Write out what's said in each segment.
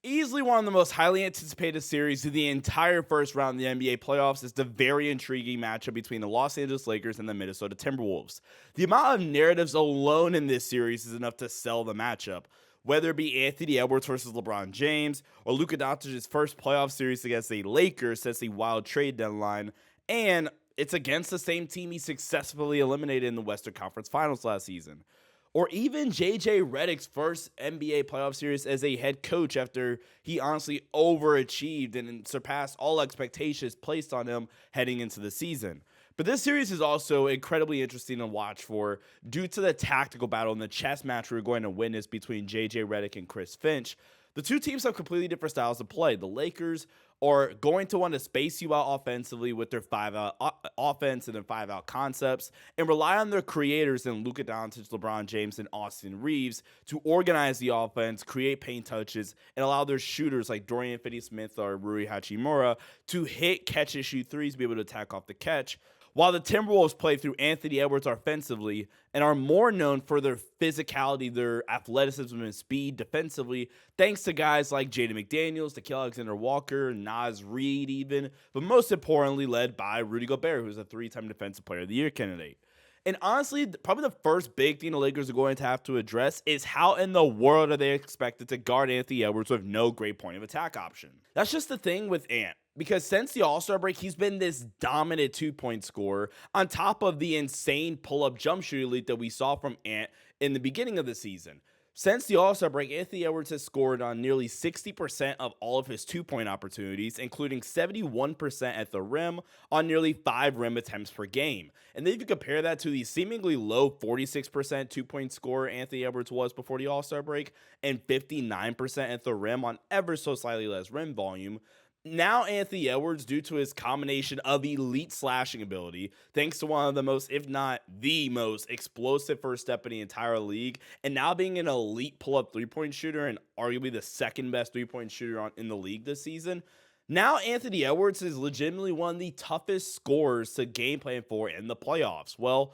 Easily one of the most highly anticipated series of the entire first round of the NBA playoffs is the very intriguing matchup between the Los Angeles Lakers and the Minnesota Timberwolves. The amount of narratives alone in this series is enough to sell the matchup. Whether it be Anthony Edwards versus LeBron James or Luka Doncic's first playoff series against the Lakers since the wild trade deadline, and it's against the same team he successfully eliminated in the Western Conference Finals last season, or even JJ Redick's first NBA playoff series as a head coach after he honestly overachieved and surpassed all expectations placed on him heading into the season. But this series is also incredibly interesting to watch for due to the tactical battle and the chess match we're going to witness between JJ Redick and Chris Finch. The two teams have completely different styles of play. The Lakers are going to want to space you out offensively with their five-out offense and their five-out concepts and rely on their creators in Luka Doncic, LeBron James, and Austin Reeves to organize the offense, create paint touches, and allow their shooters like Dorian Finney-Smith or Rui Hachimura to hit, catch, and shoot threes, be able to attack off the catch, while the Timberwolves play through Anthony Edwards offensively and are more known for their physicality, their athleticism, and speed defensively, thanks to guys like Jaden McDaniels, Nickeil Alexander-Walker, Naz Reid even, but most importantly led by Rudy Gobert, who's a three-time Defensive Player of the Year candidate. And honestly, probably the first big thing the Lakers are going to have to address is how in the world are they expected to guard Anthony Edwards with no great point of attack option. That's just the thing with Ant. Because since the All-Star break, he's been this dominant two-point scorer on top of the insane pull-up jump shooter elite that we saw from Ant in the beginning of the season. Since the All-Star break, Anthony Edwards has scored on nearly 60% of all of his two-point opportunities, including 71% at the rim on nearly 5 rim attempts per game. And then if you compare that to the seemingly low 46% two-point scorer Anthony Edwards was before the All-Star break and 59% at the rim on ever so slightly less rim volume, now Anthony Edwards, due to his combination of elite slashing ability, thanks to one of the most, if not the most, explosive first step in the entire league, and now being an elite pull-up three-point shooter and arguably the second best three-point shooter in the league this season, now Anthony Edwards is legitimately one of the toughest scorers to game plan for in the playoffs. Well,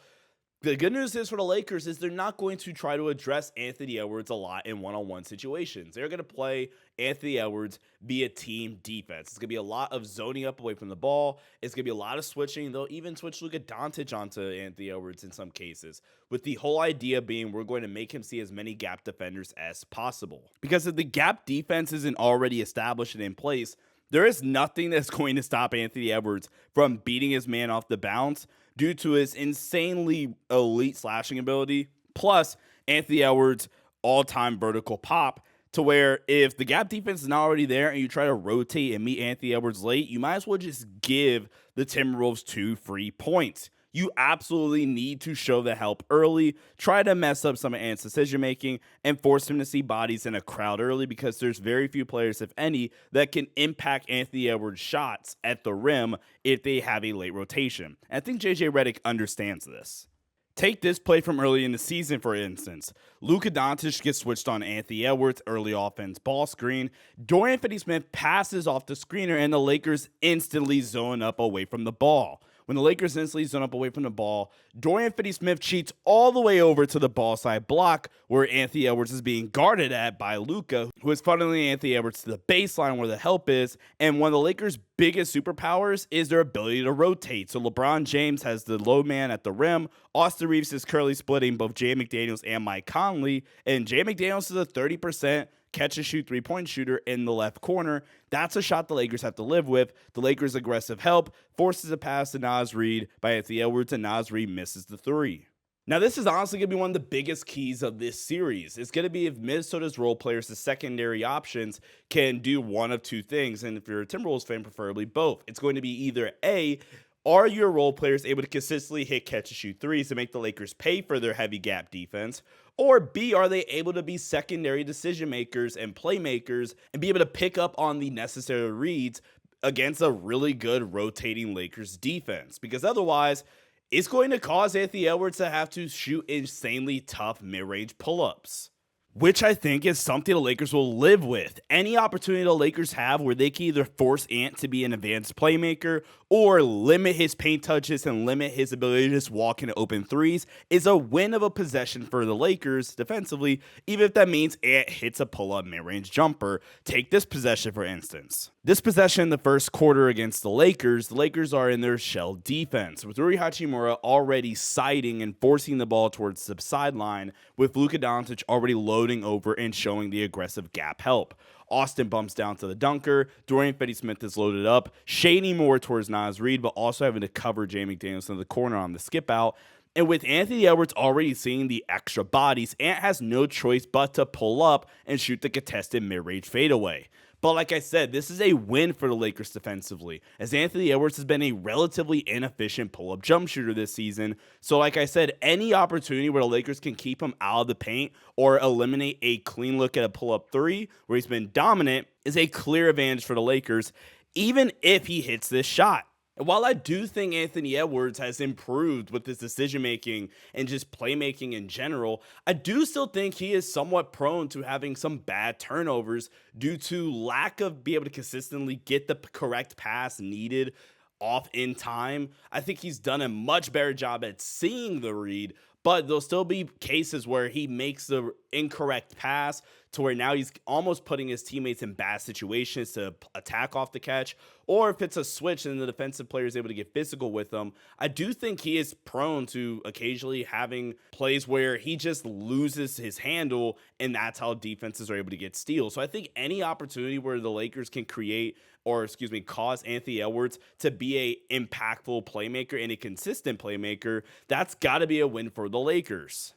the good news is for the Lakers is they're not going to try to address Anthony Edwards a lot in one-on-one situations. They're going to play Anthony Edwards via team defense. It's going to be a lot of zoning up away from the ball. It's going to be a lot of switching. They'll even switch Luka Doncic onto Anthony Edwards in some cases, with the whole idea being we're going to make him see as many gap defenders as possible. Because if the gap defense isn't already established and in place, there is nothing that's going to stop Anthony Edwards from beating his man off the bounce due to his insanely elite slashing ability, plus Anthony Edwards' all-time vertical pop, to where if the gap defense is not already there and you try to rotate and meet Anthony Edwards late, you might as well just give the Timberwolves 2 free points. You absolutely need to show the help early, try to mess up some of Ant's decision making, and force him to see bodies in a crowd early, because there's very few players, if any, that can impact Anthony Edwards' shots at the rim if they have a late rotation. And I think JJ Redick understands this. Take this play from early in the season, for instance. Luka Doncic gets switched on Anthony Edwards, early offense ball screen. Dorian Finney-Smith passes off the screener, and the Lakers instantly zone up away from the ball. When the Lakers instantly zone up away from the ball, Dorian Finney-Smith cheats all the way over to the ball side block where Anthony Edwards is being guarded at by Luka, who is funneling Anthony Edwards to the baseline where the help is. And one of the Lakers' biggest superpowers is their ability to rotate. So LeBron James has the low man at the rim. Austin Reeves is currently splitting both Jay McDaniels and Mike Conley. And Jay McDaniels is a 30% catch and shoot three-point shooter in the left corner. That's a shot the Lakers have to live with. The Lakers' aggressive help forces a pass to Naz Reid by Anthony Edwards, and Naz Reid misses the three. Now, this is honestly going to be one of the biggest keys of this series. It's going to be if Minnesota's role players, the secondary options, can do one of two things. And if you're a Timberwolves fan, preferably both. It's going to be either A, are your role players able to consistently hit, catch, and shoot threes to make the Lakers pay for their heavy gap defense? Or B, are they able to be secondary decision makers and playmakers and be able to pick up on the necessary reads against a really good rotating Lakers defense? Because otherwise, it's going to cause Anthony Edwards to have to shoot insanely tough mid-range pull-ups. which I think is something the Lakers will live with. Any opportunity the Lakers have where they can either force Ant to be an advanced playmaker or limit his paint touches and limit his ability to just walk into open threes is a win of a possession for the Lakers defensively, even if that means Ant hits a pull-up mid-range jumper. Take this possession, for instance. This possession in the first quarter against the Lakers are in their shell defense, with Rui Hachimura already siding and forcing the ball towards the sideline, with Luka Doncic already loading over and showing the aggressive gap help. Austin bumps down to the dunker. Dorian Finney-Smith is loaded up, shading more towards Naz Reid, but also having to cover Jay McDaniels in the corner on the skip out. And with Anthony Edwards already seeing the extra bodies, Ant has no choice but to pull up and shoot the contested mid-range fadeaway. But like I said, this is a win for the Lakers defensively, as Anthony Edwards has been a relatively inefficient pull-up jump shooter this season. So like I said, any opportunity where the Lakers can keep him out of the paint or eliminate a clean look at a pull-up three where he's been dominant is a clear advantage for the Lakers, even if he hits this shot. And while I do think Anthony Edwards has improved with his decision-making and just playmaking in general, I do still think he is somewhat prone to having some bad turnovers due to lack of being able to consistently get the correct pass needed off in time. I think he's done a much better job at seeing the read, but there'll still be cases where he makes the incorrect pass to where now he's almost putting his teammates in bad situations to attack off the catch, or if it's a switch and the defensive player is able to get physical with him. I do think he is prone to occasionally having plays where he just loses his handle, and that's how defenses are able to get steals. So I think any opportunity where the Lakers can cause Anthony Edwards to be a impactful playmaker and a consistent playmaker, that's got to be a win for the Lakers.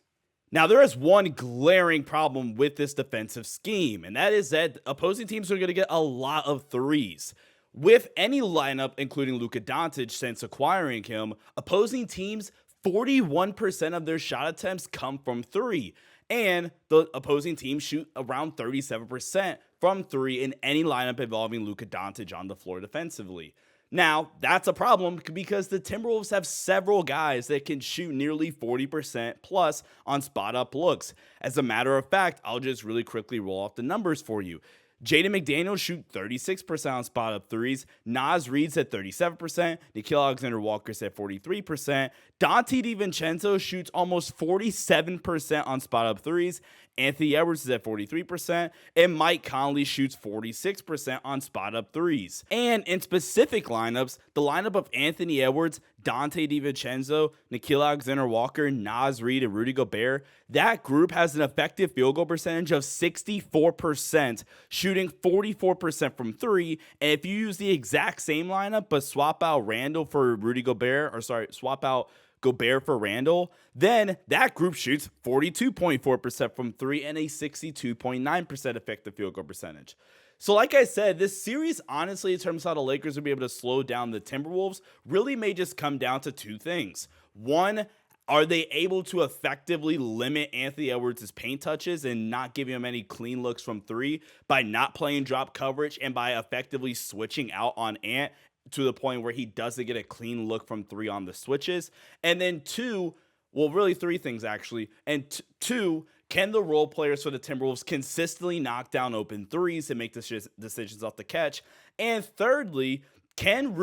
Now, there is one glaring problem with this defensive scheme, and that is that opposing teams are going to get a lot of threes. With any lineup, including Luka Doncic, since acquiring him, opposing teams, 41% of their shot attempts come from three, and the opposing teams shoot around 37% from three in any lineup involving Luka Doncic on the floor defensively. Now, that's a problem because the Timberwolves have several guys that can shoot nearly 40% plus on spot-up looks. As a matter of fact, I'll just really quickly roll off the numbers for you. Jaden McDaniels shoot 36% on spot-up threes. Naz Reid's at 37%. Nickeil Alexander-Walker's at 43%. Donte DiVincenzo shoots almost 47% on spot-up threes. Anthony Edwards is at 43%, and Mike Conley shoots 46% on spot-up threes. And in specific lineups, the lineup of Anthony Edwards, Donte DiVincenzo, Nickeil Alexander-Walker, Naz Reid, and Rudy Gobert, that group has an effective field goal percentage of 64%, shooting 44% from three. And if you use the exact same lineup, but swap out Gobert for Randall, then that group shoots 42.4% from three and a 62.9% effective field goal percentage. So like I said, this series, honestly, in terms of how the Lakers will be able to slow down the Timberwolves, really may just come down to two things. One, are they able to effectively limit Anthony Edwards' paint touches and not giving him any clean looks from three by not playing drop coverage and by effectively switching out on Ant to the point where he doesn't get a clean look from three on the switches? And then two, well, really three things actually. And two, can the role players for the Timberwolves consistently knock down open threes and make decisions off the catch? And thirdly, can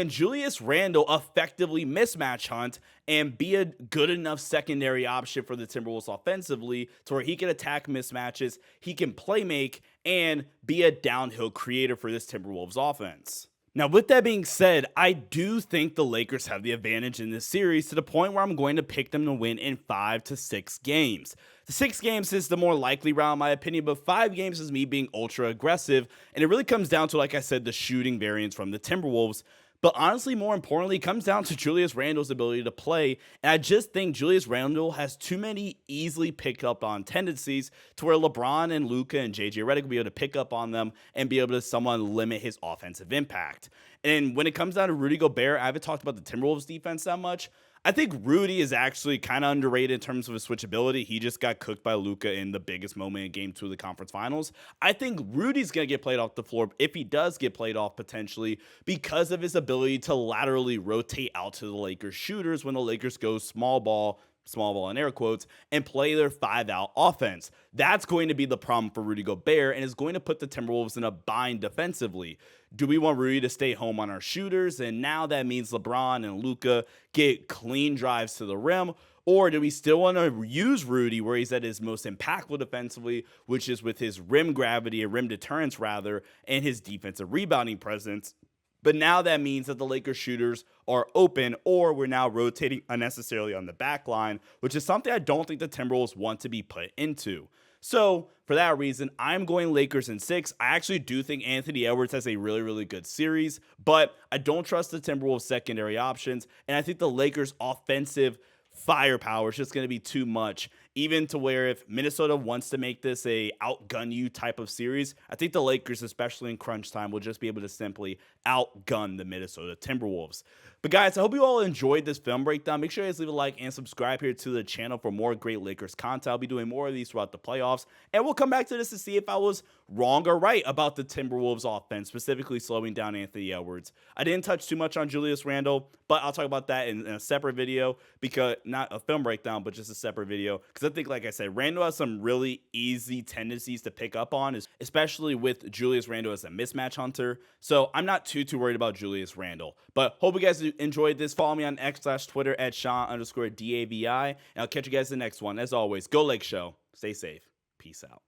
Julius Randle effectively mismatch hunt and be a good enough secondary option for the Timberwolves offensively to where he can attack mismatches, he can play make, and be a downhill creator for this Timberwolves offense? Now, with that being said, I do think the Lakers have the advantage in this series to the point where I'm going to pick them to win in 5 to 6 games. The 6 games is the more likely route in my opinion, but 5 games is me being ultra aggressive, and it really comes down to, like I said, the shooting variance from the Timberwolves. But honestly, more importantly, it comes down to Julius Randle's ability to play. And I just think Julius Randle has too many easily picked up on tendencies to where LeBron and Luka and JJ Redick will be able to pick up on them and be able to somewhat limit his offensive impact. And when it comes down to Rudy Gobert, I haven't talked about the Timberwolves defense that much. I think Rudy is actually kind of underrated in terms of his switchability. He just got cooked by Luka in the biggest moment in Game 2 of the conference finals. I think Rudy's going to get played off the floor, if he does get played off potentially, because of his ability to laterally rotate out to the Lakers shooters when the Lakers go small ball small ball in air quotes, and play their 5-out offense. That's going to be the problem for Rudy Gobert and is going to put the Timberwolves in a bind defensively. Do we want Rudy to stay home on our shooters? And now that means LeBron and Luka get clean drives to the rim. Or do we still want to use Rudy where he's at his most impactful defensively, which is with his rim gravity, or rim deterrence rather, and his defensive rebounding presence? But now that means that the Lakers shooters are open, or we're now rotating unnecessarily on the back line, which is something I don't think the Timberwolves want to be put into. So for that reason, I'm going Lakers in 6. I actually do think Anthony Edwards has a really, really good series, but I don't trust the Timberwolves secondary options. And I think the Lakers offensive firepower is just going to be too much, even to where if Minnesota wants to make this a outgun you type of series, I think the Lakers, especially in crunch time, will just be able to simply outgun the Minnesota Timberwolves. But guys, I hope you all enjoyed this film breakdown. Make sure you guys leave a like and subscribe here to the channel for more great Lakers content. I'll be doing more of these throughout the playoffs, and we'll come back to this to see if I was wrong or right about the Timberwolves offense, specifically slowing down Anthony Edwards. I didn't touch too much on Julius Randle, but I'll talk about that in a separate video, because not a film breakdown, but just a separate video, because I think, like I said, Randle has some really easy tendencies to pick up on, especially with Julius Randle as a mismatch hunter. So I'm not too worried about Julius Randle, but hope you guys enjoyed this. Follow me on X/Twitter at Sean_DAVI, and I'll catch you guys in the next one. As always, go Lake Show. Stay safe. Peace out.